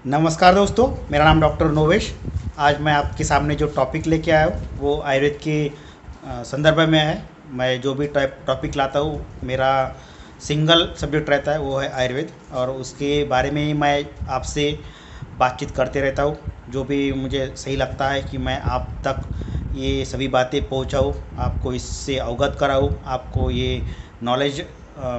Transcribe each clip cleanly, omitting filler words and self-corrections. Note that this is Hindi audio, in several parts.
नमस्कार दोस्तों, मेरा नाम डॉक्टर नोवेश। आज मैं आपके सामने जो टॉपिक लेके आया हूँ वो आयुर्वेद के संदर्भ में है। मैं जो भी टॉपिक लाता हूँ, मेरा सिंगल सब्जेक्ट रहता है, वो है आयुर्वेद, और उसके बारे में ही मैं आपसे बातचीत करते रहता हूँ। जो भी मुझे सही लगता है कि मैं आप तक ये सभी बातें पहुँचाऊँ, आपको इससे अवगत कराऊँ, आपको ये नॉलेज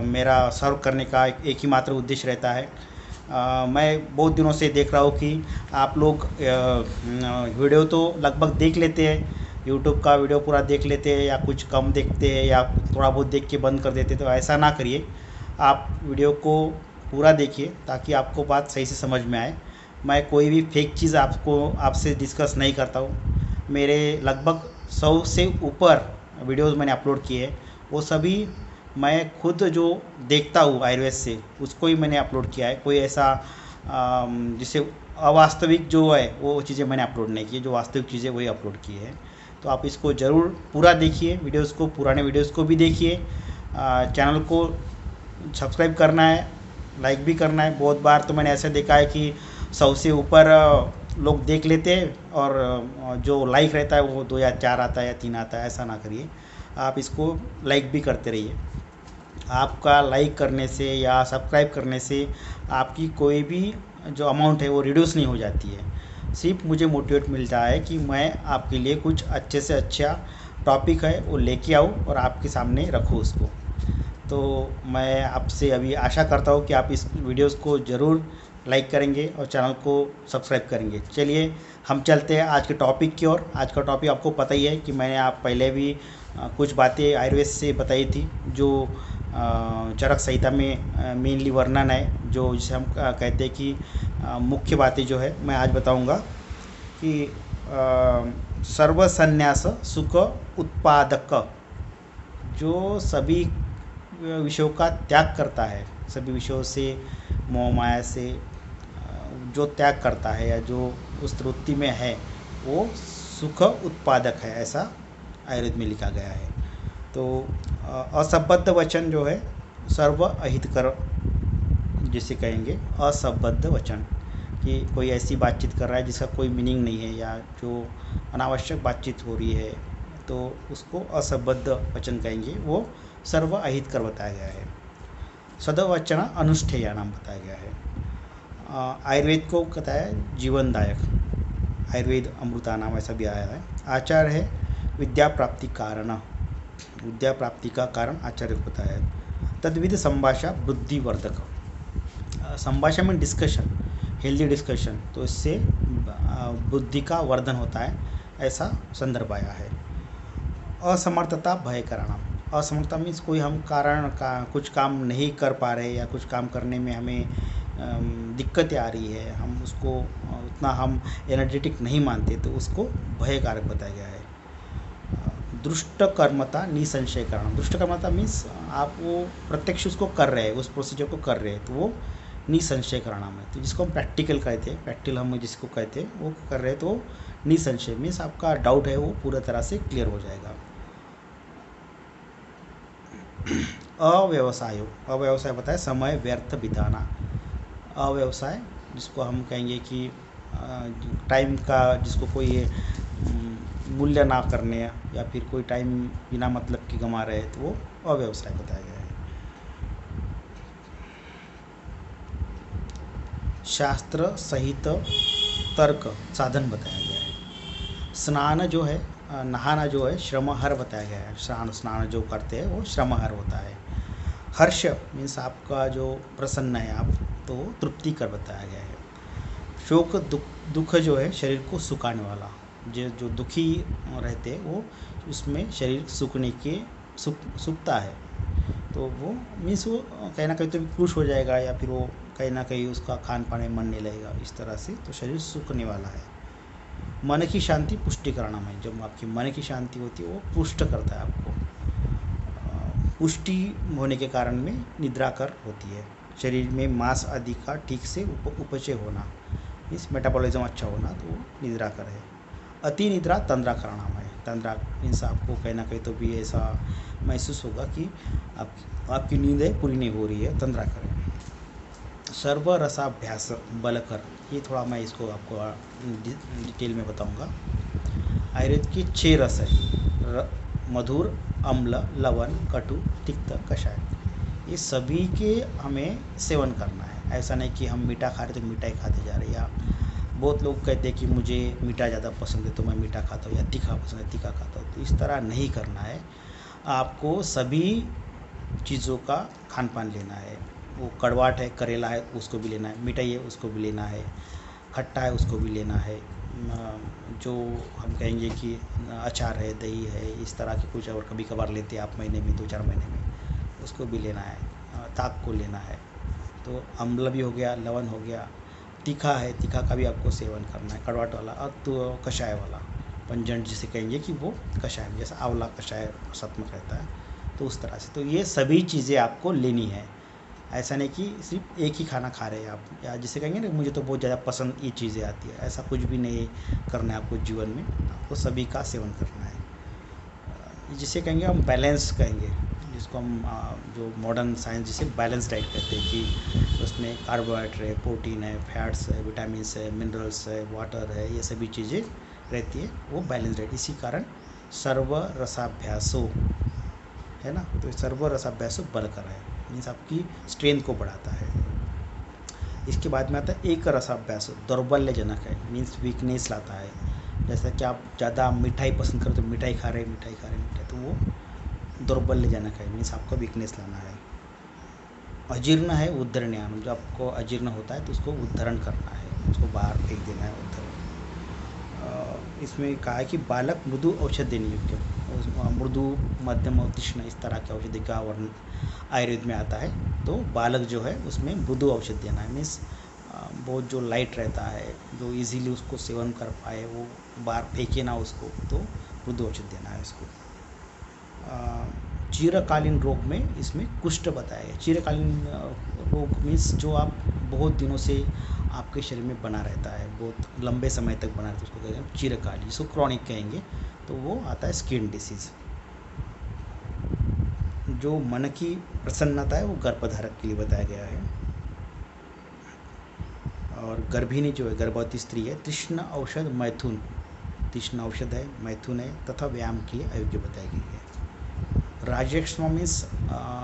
मेरा सर्व करने का एक ही मात्र उद्देश्य रहता है। मैं बहुत दिनों से देख रहा हूँ कि आप लोग वीडियो तो लगभग देख लेते हैं, यूट्यूब का वीडियो पूरा देख लेते हैं या कुछ कम देखते हैं या थोड़ा बहुत देख के बंद कर देते हैं। तो ऐसा ना करिए, आप वीडियो को पूरा देखिए ताकि आपको बात सही से समझ में आए। मैं कोई भी फेक चीज़ आपसे डिस्कस नहीं करता हूँ। मेरे लगभग 100 से ऊपर वीडियोज़ मैंने अपलोड किए हैं, वो सभी मैं खुद जो देखता हूँ आयुर्वेद से उसको ही मैंने अपलोड किया है। कोई ऐसा जिसे अवास्तविक जो है वो चीज़ें मैंने अपलोड नहीं की, जो वास्तविक चीज़ें वही अपलोड की है। तो आप इसको ज़रूर पूरा देखिए, वीडियोज़ को, पुराने वीडियोज़ को भी देखिए। चैनल को सब्सक्राइब करना है, लाइक भी करना है। बहुत बार तो मैंने ऐसे देखा है कि 100 से ऊपर लोग देख लेते हैं और जो लाइक रहता है वो 2 या 4 आता है या 3 आता है। ऐसा ना करिए, आप इसको लाइक भी करते रहिए। आपका लाइक करने से या सब्सक्राइब करने से आपकी कोई भी जो अमाउंट है वो रिड्यूस नहीं हो जाती है। सिर्फ मुझे मोटिवेट मिलता है कि मैं आपके लिए कुछ अच्छे से अच्छा टॉपिक है वो लेके आऊँ और आपके सामने रखूँ उसको। तो मैं आपसे अभी आशा करता हूँ कि आप इस वीडियोस को ज़रूर लाइक करेंगे और चैनल को सब्सक्राइब करेंगे। चलिए हम चलते हैं आज के टॉपिक की ओर। आज का टॉपिक आपको पता ही है कि मैंने आप पहले भी कुछ बातें आयुर्वेद से बताई थी, जो चरक संहिता में मेनली वर्णन है, जो जिसे हम कहते हैं कि मुख्य बातें जो है मैं आज बताऊंगा कि सर्वसन्यास सुख उत्पादक, जो सभी विषयों का त्याग करता है, सभी विषयों से, मोह माया से जो त्याग करता है या जो उस वृत्ति में है वो सुख उत्पादक है, ऐसा आयुर्वेद में लिखा गया है। तो असंबद्ध वचन जो है सर्व अहितकर जिसे कहेंगे, असंबद्ध वचन, कि कोई ऐसी बातचीत कर रहा है जिसका कोई मीनिंग नहीं है या जो अनावश्यक बातचीत हो रही है तो उसको असंबद्ध वचन कहेंगे, वो सर्व अहितकर बताया गया है। सदवचन अनुष्ठेय नाम बताया गया है। आयुर्वेद को कहता है जीवनदायक, आयुर्वेद अमृता नाम ऐसा भी आया है। आचार है विद्या प्राप्ति कारण, विद्या प्राप्ति का कारण आचार्य को बताया है। तद्विध संभाषा बुद्धिवर्धक, संभाषा में डिस्कशन, हेल्दी डिस्कशन, तो इससे बुद्धि का वर्धन होता है, ऐसा संदर्भ आया है। असमर्थता भय कारण, असमर्थता मीन्स कोई हम कारण का कुछ काम नहीं कर पा रहे या कुछ काम करने में हमें दिक्कतें आ रही है, हम उसको उतना हम एनर्जेटिक नहीं मानते, तो उसको भय कारक बताया गया है। दुष्ट कर्मता निसंशय कारण, दुष्ट कर्मता मीन्स आप वो प्रत्यक्ष उसको कर रहे हैं, उस प्रोसीजर को कर रहे हैं, तो वो निसंशय परिणाम है। तो जिसको हम प्रैक्टिकल कहते हैं, प्रैक्टिकल हम जिसको कहते हैं वो कर रहे हैं, तो निसंशय मीन्स आपका डाउट है वो पूरा तरह से क्लियर हो जाएगा। अव्यवसाय, अव्यवसाय बताए समय व्यर्थ बिताना, अव्यवसाय जिसको हम कहेंगे कि टाइम का जिसको कोई मूल्य ना करने या फिर कोई टाइम बिना मतलब की गंवा रहे, तो वो अव्यवसाय बताया गया है। शास्त्र सहित तर्क साधन बताया गया है। स्नान जो है, नहाना जो है, श्रमहर बताया गया है। स्नान जो करते हैं वो श्रमहर होता है। हर्ष मीन्स आपका जो प्रसन्न है आप, तो तृप्ति कर बताया गया है। शोक दुख जो है शरीर को सुखाने वाला, जो दुखी रहते हैं वो उसमें शरीर सूखने के सूखता है, तो वो मीन्स वो कहीं ना कहीं तो खुश हो जाएगा या फिर वो कहीं ना कहीं उसका खान पान में मन नहीं लगेगा, इस तरह से तो शरीर सूखने वाला है। मन की शांति पुष्टिकरणम है, जब आपकी मन की शांति होती है वो पुष्ट करता है आपको। पुष्टि होने के कारण में निद्रा कर होती है, शरीर में मांस आदि का ठीक से उपचय होना, मीन्स मेटाबॉलिज्म अच्छा होना, तो वो निद्रा कर है। अति निद्रा तंद्रा कराणाम है, तंद्रा मीन्स आपको कहीं ना कहीं तो भी ऐसा महसूस होगा कि आपकी नींद पूरी नहीं हो रही है, तंद्रा करें। सर्व रसाभ्यास बलकर, ये थोड़ा मैं इसको आपको डिटेल में बताऊंगा। आयुर्वेद की 6 रस है, मधुर, अम्ल, लवण, कटु, तिक्त, कषाय। ये सभी के हमें सेवन करना है। ऐसा नहीं कि हम मीठा खा रहे तो मीठा ही खाते जा रहे, या बहुत लोग कहते हैं कि मुझे मीठा ज़्यादा पसंद है तो मैं मीठा खाता हूँ, या तीखा पसंद है तीखा खाता हूँ। तो इस तरह नहीं करना है। आपको सभी चीज़ों का खान पान लेना है। वो कड़वाट है, करेला है, उसको भी लेना है। मिठाई है, उसको भी लेना है। खट्टा है, उसको भी लेना है। जो हम कहेंगे कि अचार है, दही है, इस तरह के कुछ और कभी कभार लेते हैं आप महीने में, 2-4 महीने में, उसको भी लेना है। ताक को लेना है। तो अम्ल भी हो गया, लवण हो गया। तीखा है, तीखा का भी आपको सेवन करना है, कड़वाट वाला। और तो कषाय वाला, पंजन जिसे कहेंगे कि वो कषाय में, जैसा आंवला कषाय रसात्मक रहता है, तो उस तरह से। तो ये सभी चीज़ें आपको लेनी है। ऐसा नहीं कि सिर्फ एक ही खाना खा रहे हैं आप, या जिसे कहेंगे ना मुझे तो बहुत ज़्यादा पसंद ये चीज़ें आती है, ऐसा कुछ भी नहीं करना है आपको जीवन में। आपको सभी का सेवन करना है, जिसे कहेंगे हम बैलेंस कहेंगे, जिसको हम जो मॉडर्न साइंस जिसे बैलेंस डाइट कहते हैं, कि उसमें कार्बोहाइड्रेट है, प्रोटीन है, फैट्स है, विटामिन्स है, मिनरल्स है, वाटर है, ये सभी चीज़ें रहती है, वो बैलेंस डाइट। इसी कारण सर्व रसाभ्यासो है ना, तो सर्व रसाभ्यासो बलकर है, मीन्स आपकी स्ट्रेंथ को बढ़ाता है। इसके बाद में आता है एक रसाभ्यास, दौर्बल्यजनक है, मीन्स वीकनेस लाता है। जैसा कि आप ज़्यादा मिठाई पसंद करो तो मिठाई खा रहे मिठाई, तो वो दौर्बल्यजनक है, मीन्स आपको वीकनेस लाना है। अजीर्ण है, उद्धरणीयान, जो आपको अजीर्ण होता है तो उसको उद्धरण करना है, उसको बाहर फेंक देना है, उद्धरण। इसमें कहा है कि बालक मृदु औषध देने योग्य, मृदु, मध्यम और तीक्ष्ण, इस तरह के औषधि का वर्णन आयुर्वेद में आता है। तो बालक जो है उसमें मृदु औषध देना है, मीन्स बहुत जो लाइट रहता है, जो इजीली उसको सेवन कर पाए, वो बाहर फेंके ना उसको, तो मृदु औषध देना है उसको। चिरकालीन रोग में इसमें कुष्ठ बताया गया। चिरकालीन रोग मीन्स जो आप बहुत दिनों से आपके शरीर में बना रहता है, बहुत लंबे समय तक बना रहता है, उसको कहते हैं चिरकालीन, जिसको क्रॉनिक कहेंगे। तो वो आता है स्किन डिसीज़। जो मन की प्रसन्नता है वो गर्भधारक के लिए बताया गया है। और गर्भिणी जो है, गर्भवती स्त्री है, तृष्ण औषध मैथुन, तृष्ण औषध है, मैथुन है, तथा व्यायाम के लिए अयोग्य बताई गई है। राजयक्ष्मा मीन्स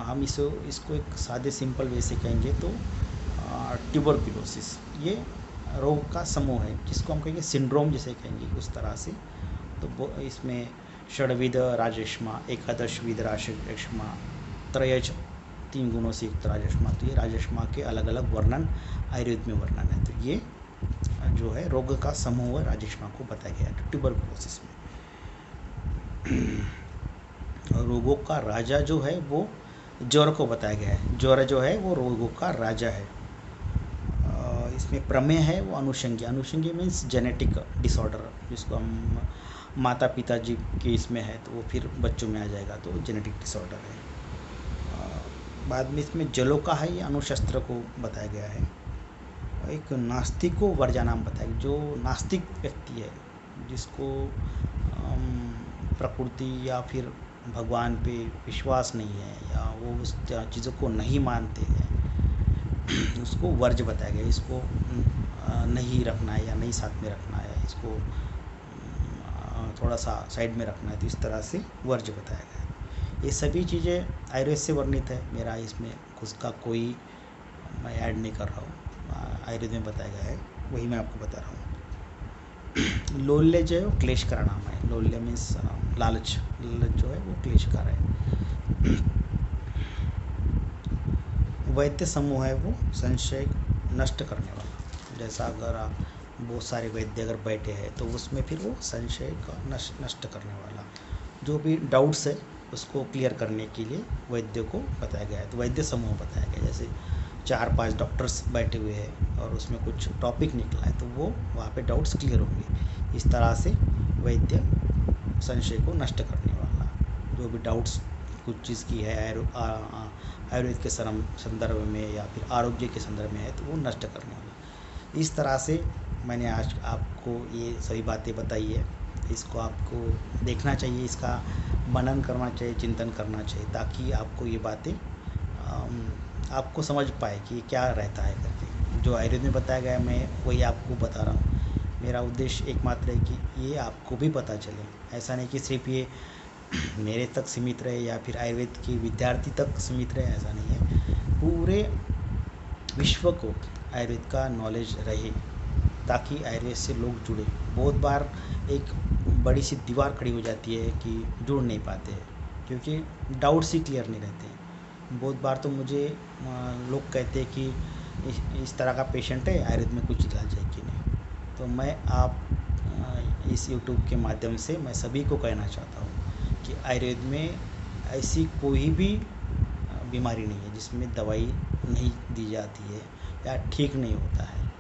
हम इसको एक सादे सिंपल वे से कहेंगे तो ट्यूबरक्यूलोसिस, ये रोग का समूह है, जिसको हम कहेंगे सिंड्रोम जिसे कहेंगे, उस तरह से। तो इसमें षड्विध राजयक्ष्मा, एकादशविध राजयक्ष्मा, त्रयज, 3 गुणों से युक्त राजयक्ष्मा। तो ये राजयक्ष्मा के अलग अलग वर्णन आयुर्वेद में वर्णन है। तो ये जो है रोग का समूह राजयक्ष्मा को बताया गया है ट्यूबरक्लोसिस में। रोगों का राजा जो है वो ज्वर को बताया गया है। ज्वर जो है वो रोगों का राजा है। इसमें प्रमेय है वो अनुषंगी, अनुषंगी मीन्स जेनेटिक डिसऑर्डर, जिसको हम माता पिता जी के इसमें है तो वो फिर बच्चों में आ जाएगा, तो जेनेटिक डिसऑर्डर है। बाद में इसमें जलों का है, ये अनुशस्त्र को बताया गया है। एक नास्तिक को वर्जानाम बताया गया, जो नास्तिक व्यक्ति है, जिसको प्रकृति या फिर भगवान पे विश्वास नहीं है, या वो उस चीज़ों को नहीं मानते हैं, उसको वर्ज बताया गया। इसको नहीं रखना है या नहीं साथ में रखना है, इसको थोड़ा सा साइड में रखना है, तो इस तरह से वर्ज बताया गया। ये सभी चीज़ें आयुर्वेद से वर्णित है, मेरा इसमें उसका कोई मैं ऐड नहीं कर रहा हूँ, आयुर्वेद में बताया गया है, वही मैं आपको बता रहा हूँ। लोल्य जो है वो क्लेश का नाम है। लोल्य मीन्स लालच, लालच जो है वो क्लेश का है। वैद्य समूह है वो संशय नष्ट करने वाला, जैसा अगर आप बहुत सारे वैद्य अगर बैठे हैं तो उसमें फिर वो संशय का नष्ट करने वाला, जो भी डाउट्स है उसको क्लियर करने के लिए वैद्य को बताया गया है। तो वैद्य समूह बताया गया, जैसे 4-5 डॉक्टर्स बैठे हुए हैं और उसमें कुछ टॉपिक निकला है तो वो वहाँ पे डाउट्स क्लियर होंगे। इस तरह से वैद्य संशय को नष्ट करने वाला, जो भी डाउट्स कुछ चीज़ की है आयुर्वेद के संदर्भ में या फिर आरोग्य के संदर्भ में है तो वो नष्ट करने वाला। इस तरह से मैंने आज आपको ये सभी बातें बताई है। इसको आपको देखना चाहिए, इसका मनन करना चाहिए, चिंतन करना चाहिए, ताकि आपको ये बातें आपको समझ पाए कि क्या रहता है करके। जो आयुर्वेद में बताया गया है मैं वही आपको बता रहा हूँ। मेरा उद्देश्य एकमात्र है कि ये आपको भी पता चले। ऐसा नहीं कि सिर्फ ये मेरे तक सीमित रहे या फिर आयुर्वेद के विद्यार्थी तक सीमित रहे, ऐसा नहीं है। पूरे विश्व को आयुर्वेद का नॉलेज रहे ताकि आयुर्वेद से लोग जुड़े। बहुत बार एक बड़ी सी दीवार खड़ी हो जाती है कि जुड़ नहीं पाते हैं क्योंकि डाउट्स ही क्लियर नहीं रहते हैं। बहुत बार तो मुझे लोग कहते हैं कि इस तरह का पेशेंट है, आयुर्वेद में कुछ इलाज है कि नहीं। तो मैं इस यूट्यूब के माध्यम से मैं सभी को कहना चाहता हूँ कि आयुर्वेद में ऐसी कोई भी बीमारी नहीं है जिसमें दवाई नहीं दी जाती है या ठीक नहीं होता है।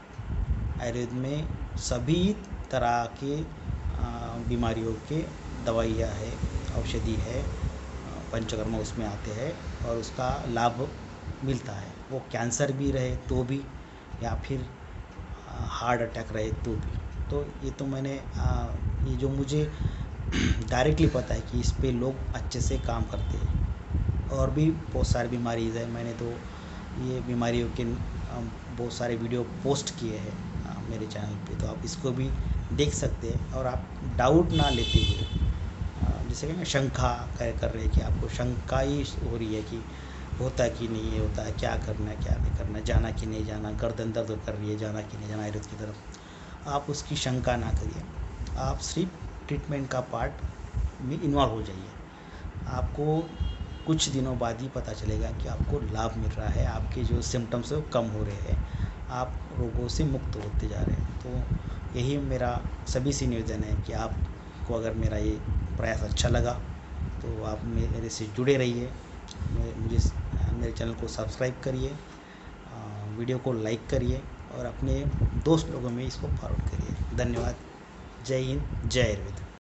आयुर्वेद में सभी तरह के बीमारियों के दवाइयाँ है, औषधि है, पंचकर्म उसमें आते हैं और उसका लाभ मिलता है। वो कैंसर भी रहे तो भी या फिर हार्ट अटैक रहे तो भी। तो ये तो मैंने ये जो मुझे डायरेक्टली पता है कि इस पे लोग अच्छे से काम करते हैं। और भी बहुत सारी बीमारीज़ है, मैंने तो ये बीमारियों के बहुत सारे वीडियो पोस्ट किए हैं मेरे चैनल पे, तो आप इसको भी देख सकते हैं। और आप डाउट ना लेते हुए जैसे कि शंका कर रहे हैं कि आपको शंका ही हो रही है कि होता कि नहीं है, होता है, क्या करना है क्या नहीं करना है, जाना कि नहीं जाना, गर्दन दर्द कर रही है, जाना कि नहीं जाना आयुर्वेद की तरफ। आप उसकी शंका ना करिए, आप सिर्फ ट्रीटमेंट का पार्ट में इन्वॉल्व हो जाइए। आपको कुछ दिनों बाद ही पता चलेगा कि आपको लाभ मिल रहा है, आपके जो सिम्टम्स है वो कम हो रहे हैं, आप रोगों से मुक्त होते जा रहे हैं। तो यही मेरा सभी से निवेदन है कि आपको अगर मेरा ये प्रयास अच्छा लगा तो आप मेरे से जुड़े रहिए, मेरे चैनल को सब्सक्राइब करिए, वीडियो को लाइक करिए और अपने दोस्त लोगों में इसको फॉरवर्ड करिए। धन्यवाद। जय हिंद, जय आयुर्वेद।